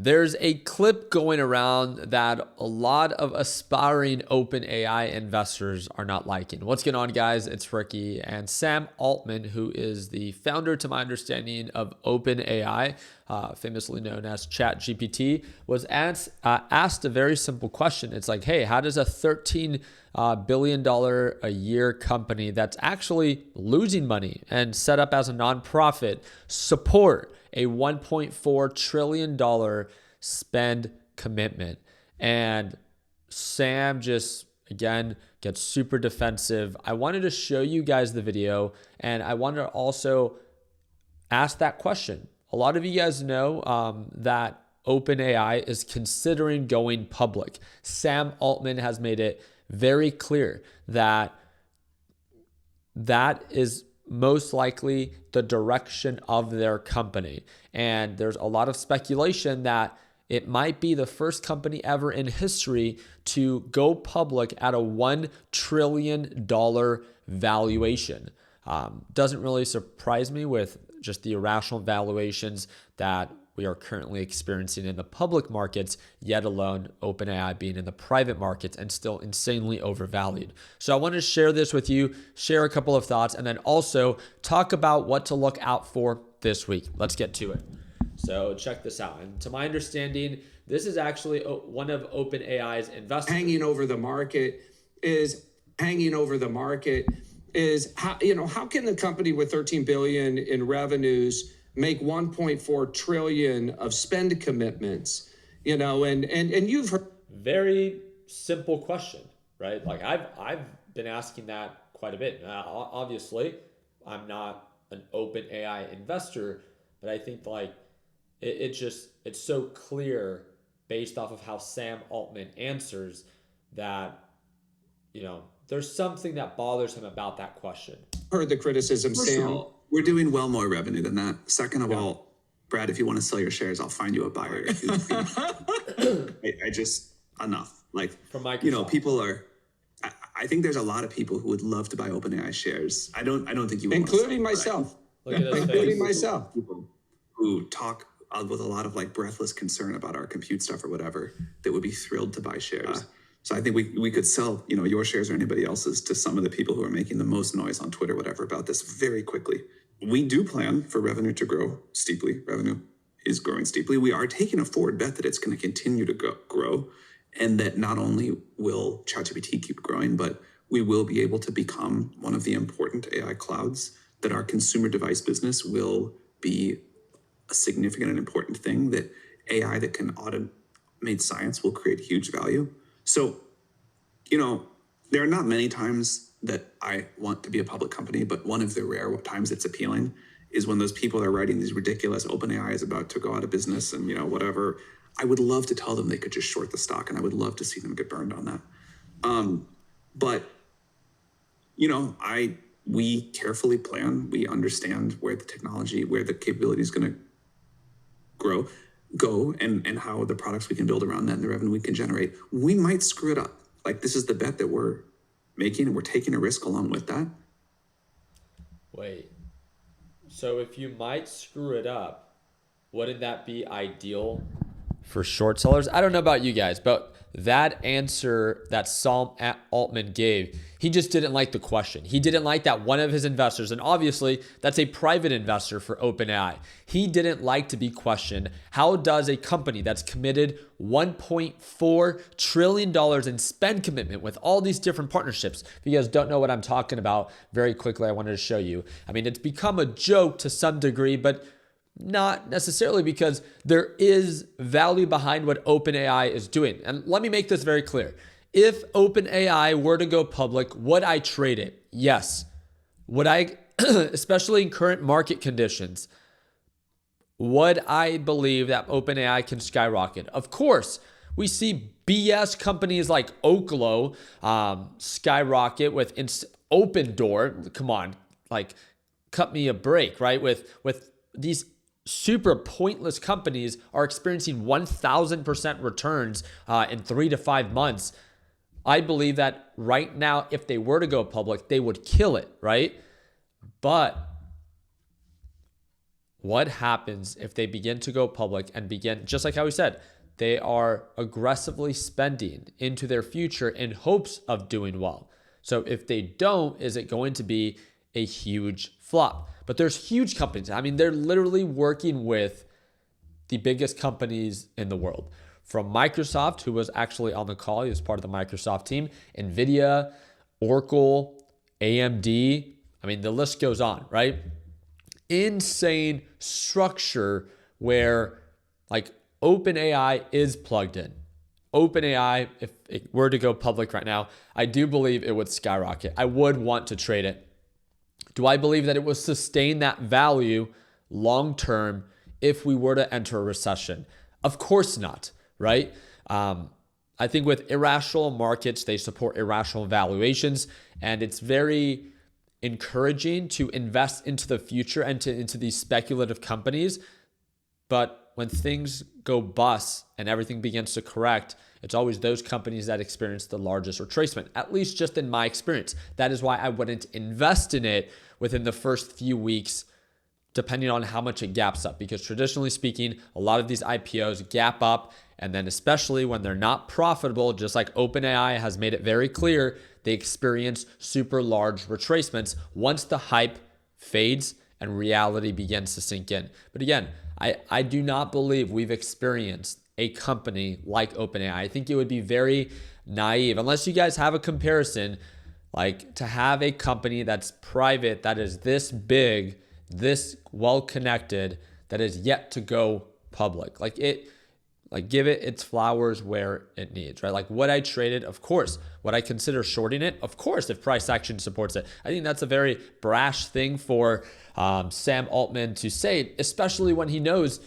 There's a clip going around that a lot of aspiring OpenAI investors are not liking. What's going on, guys? It's Ricky, and Sam Altman, who is the founder, to my understanding, of OpenAI, famously known as ChatGPT, was asked a very simple question. It's like, hey, how does a $13 billion a year company that's actually losing money and set up as a nonprofit support a $1.4 trillion spend commitment? And Sam just, again, gets super defensive. I wanted to show you guys the video, and I wanted to also ask that question. A lot of you guys know that OpenAI is considering going public. Sam Altman has made it very clear that that is most likely the direction of their company. And there's a lot of speculation that it might be the first company ever in history to go public at a $1 trillion valuation. Doesn't really surprise me with just the irrational valuations that we are currently experiencing in the public markets, yet alone OpenAI being in the private markets and still insanely overvalued. So I want to share this with you, share a couple of thoughts, and then also talk about what to look out for this week. Let's get to it. So check this out. And to my understanding, this is actually one of OpenAI's investors. Hanging over the market is how can the company with 13 billion in revenues make 1.4 trillion of spend commitments, and you've heard. Very simple question, right? Like I've been asking that quite a bit. Now, obviously, I'm not an OpenAI investor, but I think like it's so clear based off of how Sam Altman answers that, there's something that bothers him about that question. Heard the criticism, First Sam. of all, we're doing well more revenue than that. Second of all, Brad, if you want to sell your shares, I'll find you a buyer. I just, enough. Like, from Microsoft. People are, I think there's a lot of people who would love to buy OpenAI shares. I don't think you would. Including myself. Look at this Including face. myself. People who talk with a lot of like breathless concern about our compute stuff or whatever, that would be thrilled to buy shares. So I think we could sell, your shares or anybody else's to some of the people who are making the most noise on Twitter, whatever, about this very quickly. We do plan for revenue to grow steeply. Revenue is growing steeply. We are taking a forward bet that it's going to continue to grow, and that not only will ChatGPT keep growing, but we will be able to become one of the important AI clouds, that our consumer device business will be a significant and important thing, that AI that can automate science will create huge value. So, there are not many times that I want to be a public company, but one of the rare times it's appealing is when those people are writing these ridiculous OpenAI is about to go out of business and, whatever. I would love to tell them they could just short the stock, and I would love to see them get burned on that. But we carefully plan. We understand where the technology, where the capability is going to go, and how the products we can build around that and the revenue we can generate. We might screw it up. Like, this is the bet that we're making, and we're taking a risk along with that. Wait, so if you might screw it up, wouldn't that be ideal for short sellers? I don't know about you guys, but that answer that Sam Altman gave, he just didn't like the question. He didn't like that one of his investors, and obviously that's a private investor for OpenAI. He didn't like to be questioned. How does a company that's committed $1.4 trillion in spend commitment with all these different partnerships? If you guys don't know what I'm talking about, very quickly, I wanted to show you. I mean, it's become a joke to some degree, but not necessarily, because there is value behind what OpenAI is doing. And let me make this very clear. If OpenAI were to go public, would I trade it? Yes. Would I, especially in current market conditions, would I believe that OpenAI can skyrocket? Of course. We see BS companies like Oklo skyrocket with Open Door. Come on, like, cut me a break, right? With these super pointless companies are experiencing 1,000% returns in 3 to 5 months. I believe that right now, if they were to go public, they would kill it, right? But What happens if they begin to go public and begin, just like how we said, they are aggressively spending into their future in hopes of doing well. So if they don't, is it going to be a huge flop? But there's huge companies. I mean, they're literally working with the biggest companies in the world. From Microsoft, who was actually on the call, he was part of the Microsoft team, NVIDIA, Oracle, AMD. I mean, the list goes on, right? Insane structure where like OpenAI is plugged in. OpenAI, if it were to go public right now, I do believe it would skyrocket. I would want to trade it. Do I believe that it will sustain that value long term if we were to enter a recession? Of course not, right? I think with irrational markets, they support irrational valuations, and it's very encouraging to invest into the future and into these speculative companies. But when things go bust and everything begins to correct, it's always those companies that experience the largest retracement, at least just in my experience. That is why I wouldn't invest in it within the first few weeks, depending on how much it gaps up. Because traditionally speaking, a lot of these IPOs gap up, and then especially when they're not profitable, just like OpenAI has made it very clear, they experience super large retracements once the hype fades and reality begins to sink in. But again, I do not believe we've experienced a company like OpenAI. I think it would be very naive, unless you guys have a comparison, like to have a company that's private, that is this big, this well connected, that is yet to go public. Like give it its flowers where it needs, right? Like would I trade it? Of course. Would I consider shorting it? Of course, if price action supports it. I think that's a very brash thing for Sam Altman to say, especially when he knows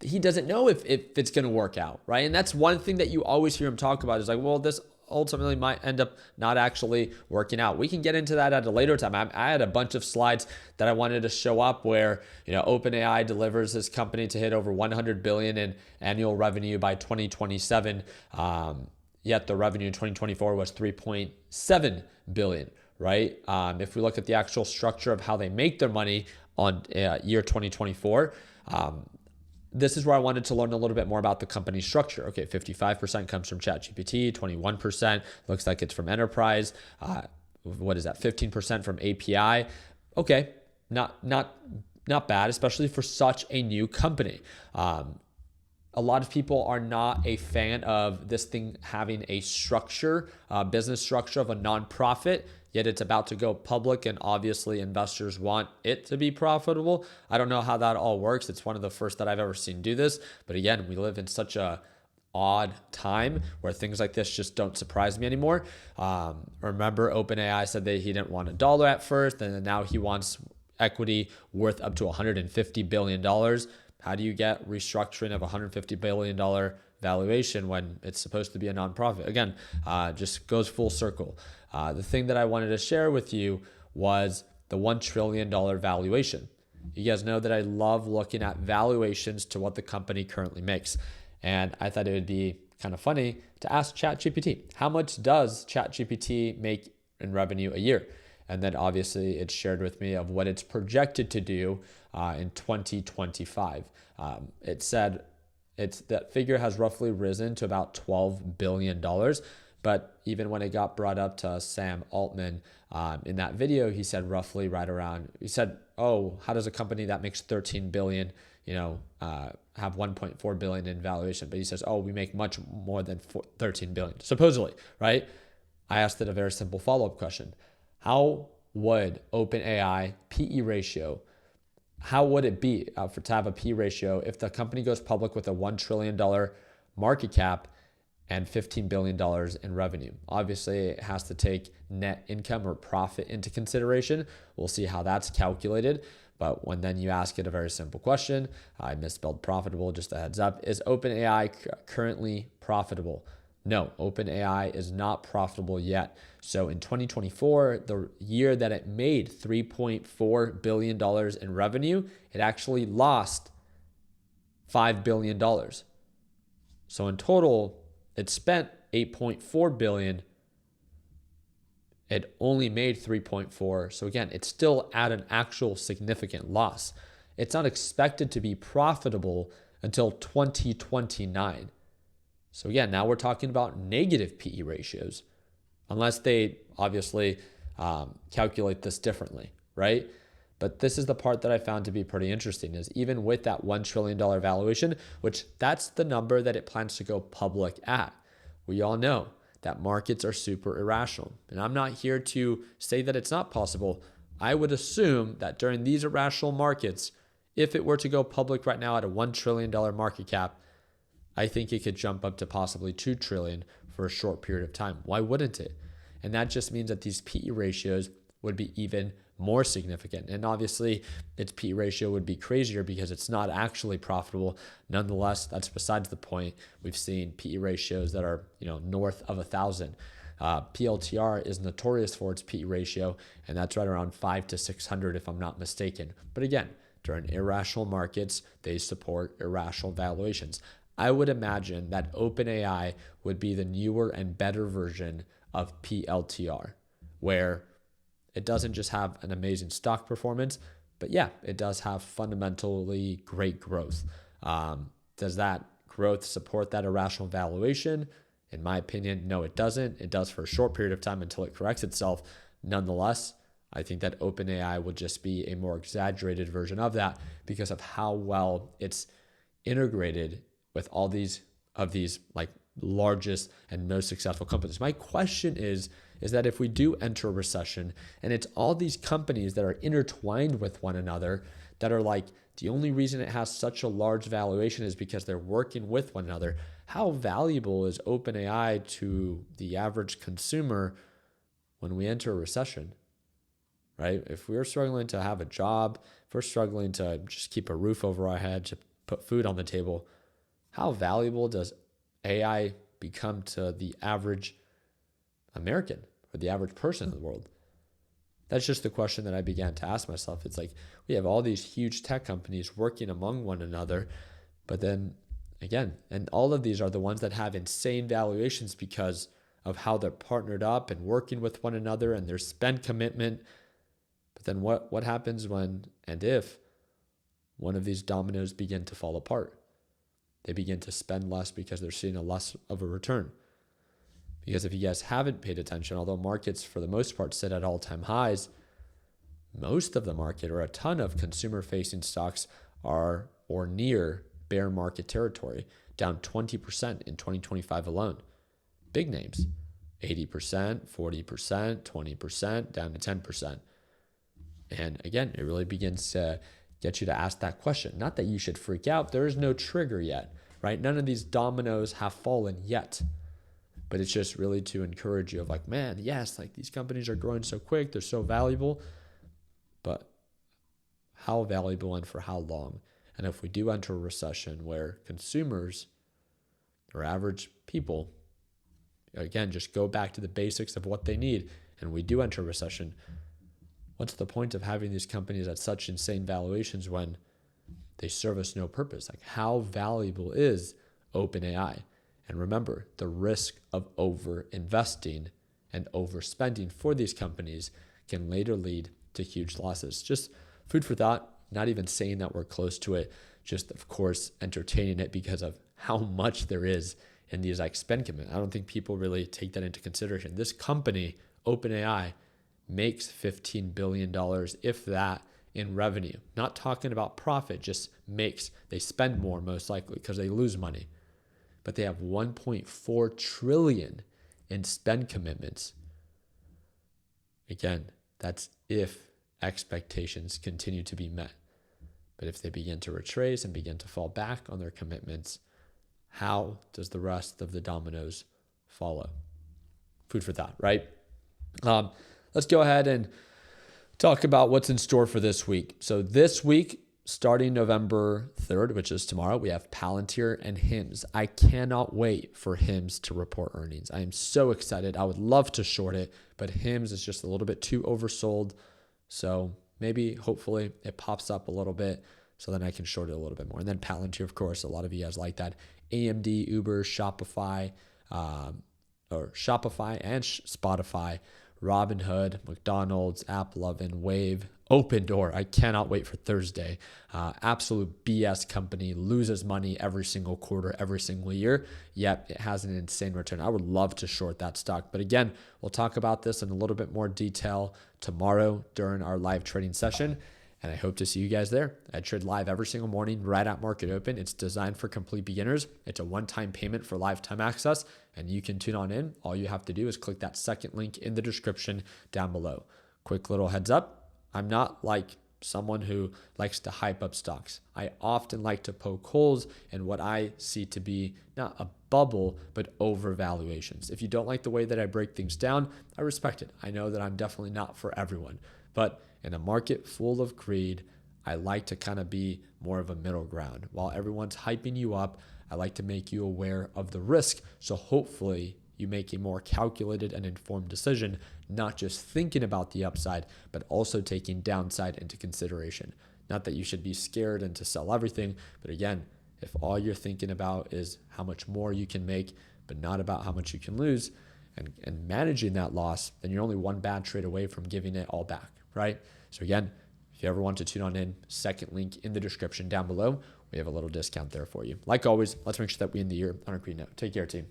he doesn't know if it's going to work out, right? And that's one thing that you always hear him talk about is like, well, this ultimately might end up not actually working out. We can get into that at a later time. I had a bunch of slides that I wanted to show up where, OpenAI delivers this company to hit over 100 billion in annual revenue by 2027. Yet the revenue in 2024 was 3.7 billion, right? If we look at the actual structure of how they make their money on year 2024, this is where I wanted to learn a little bit more about the company structure. Okay, 55% comes from ChatGPT, 21% looks like it's from enterprise. What is that? 15% from API. Okay, not bad, especially for such a new company. A lot of people are not a fan of this thing having a structure, business structure of a nonprofit, yet it's about to go public, and obviously investors want it to be profitable. I don't know how that all works. It's one of the first that I've ever seen do this. But again, we live in such a odd time where things like this just don't surprise me anymore. Remember, OpenAI said that he didn't want $1 at first, and now he wants equity worth up to $150 billion. How do you get restructuring of $150 billion valuation when it's supposed to be a nonprofit? Again, just goes full circle. The thing that I wanted to share with you was the $1 trillion valuation. You guys know that I love looking at valuations to what the company currently makes. And I thought it would be kind of funny to ask ChatGPT, how much does ChatGPT make in revenue a year? And then obviously it shared with me of what it's projected to do in 2025. It said that figure has roughly risen to about $12 billion. But even when it got brought up to Sam Altman in that video, he said roughly right around, he said, oh, how does a company that makes 13 billion, have 1.4 billion in valuation? But he says, oh, we make much more than 13 billion, supposedly, right? I asked it a very simple follow-up question. How would OpenAI PE ratio, how would it be to have a P ratio if the company goes public with a $1 trillion market cap and $15 billion in revenue? Obviously, it has to take net income or profit into consideration. We'll see how that's calculated. But when then you ask it a very simple question, I misspelled profitable, just a heads up. Is OpenAI currently profitable? No, OpenAI is not profitable yet. So in 2024, the year that it made $3.4 billion in revenue, it actually lost $5 billion. So in total, it spent $8.4 billion. It only made 3.4. So again, it's still at an actual significant loss. It's not expected to be profitable until 2029. So again, now we're talking about negative PE ratios, unless they obviously calculate this differently, right? But this is the part that I found to be pretty interesting, is even with that $1 trillion valuation, which that's the number that it plans to go public at. We all know that markets are super irrational. And I'm not here to say that it's not possible. I would assume that during these irrational markets, if it were to go public right now at a $1 trillion market cap, I think it could jump up to possibly $2 trillion for a short period of time. Why wouldn't it? And that just means that these PE ratios would be even more significant. And obviously, its PE ratio would be crazier because it's not actually profitable. Nonetheless, that's besides the point. We've seen PE ratios that are, north of 1,000. PLTR is notorious for its PE ratio, and that's right around 500 to 600 if I'm not mistaken. But again, during irrational markets, they support irrational valuations. I would imagine that OpenAI would be the newer and better version of PLTR, where it doesn't just have an amazing stock performance, but yeah, it does have fundamentally great growth. Does that growth support that irrational valuation? In my opinion, no, it doesn't. It does for a short period of time until it corrects itself. Nonetheless, I think that OpenAI will just be a more exaggerated version of that because of how well it's integrated with all these like largest and most successful companies. My question is that if we do enter a recession and it's all these companies that are intertwined with one another that are like, the only reason it has such a large valuation is because they're working with one another, how valuable is OpenAI to the average consumer when we enter a recession, right? If we're struggling to have a job, if we're struggling to just keep a roof over our head, to put food on the table, how valuable does AI become to the average American or the average person in the world? That's just the question that I began to ask myself. It's like, we have all these huge tech companies working among one another, but then again, and all of these are the ones that have insane valuations because of how they're partnered up and working with one another and their spend commitment. But then what happens when and if one of these dominoes begin to fall apart? They begin to spend less because they're seeing a less of a return. Because if you guys haven't paid attention, although markets for the most part sit at all-time highs, most of the market or a ton of consumer-facing stocks are or near bear market territory, down 20% in 2025 alone. Big names, 80%, 40%, 20%, down to 10%. And again, it really begins to get you to ask that question. Not that you should freak out. There is no trigger yet, right? None of these dominoes have fallen yet. But it's just really to encourage you of like, man, yes, like these companies are growing so quick. They're so valuable. But how valuable and for how long? And if we do enter a recession where consumers or average people, again, just go back to the basics of what they need, and we do enter a recession, what's the point of having these companies at such insane valuations when they serve us no purpose? Like, how valuable is OpenAI? And remember, the risk of over-investing and overspending for these companies can later lead to huge losses. Just food for thought, not even saying that we're close to it, just of course entertaining it because of how much there is in these like spend commitment. I don't think people really take that into consideration. This company, OpenAI, makes $15 billion, if that, in revenue. Not talking about profit, just makes. They spend more most likely because they lose money. But they have 1.4 trillion in spend commitments. Again, that's if expectations continue to be met. But if they begin to retrace and begin to fall back on their commitments, how does the rest of the dominoes follow? Food for thought, right? Let's go ahead and talk about what's in store for this week. So this week, starting November 3rd, which is tomorrow, we have Palantir and Hims. I cannot wait for Hims to report earnings. I am so excited. I would love to short it, but Hims is just a little bit too oversold. So maybe, hopefully, it pops up a little bit so then I can short it a little bit more. And then Palantir, of course, a lot of you guys like that. AMD, Uber, Shopify and Spotify Robinhood, McDonald's, AppLovin, Wave, Open Door. I cannot wait for Thursday. Absolute BS company, loses money every single quarter, every single year, yet it has an insane return. I would love to short that stock. But again, we'll talk about this in a little bit more detail tomorrow during our live trading session. And I hope to see you guys there. I trade live every single morning right at market open. It's designed for complete beginners. It's a one-time payment for lifetime access, and you can tune on in. All you have to do is click that second link in the description down below. Quick little heads up. I'm not like someone who likes to hype up stocks. I often like to poke holes in what I see to be not a bubble, but overvaluations. If you don't like the way that I break things down, I respect it. I know that I'm definitely not for everyone, but in a market full of greed, I like to kind of be more of a middle ground. While everyone's hyping you up, I like to make you aware of the risk. So hopefully you make a more calculated and informed decision, not just thinking about the upside, but also taking downside into consideration. Not that you should be scared and to sell everything, but again, if all you're thinking about is how much more you can make, but not about how much you can lose, and managing that loss, then you're only one bad trade away from giving it all back, right? So again, if you ever want to tune on in, second link in the description down below. We have a little discount there for you. Like always, let's make sure that we end the year on a green note. Take care, team.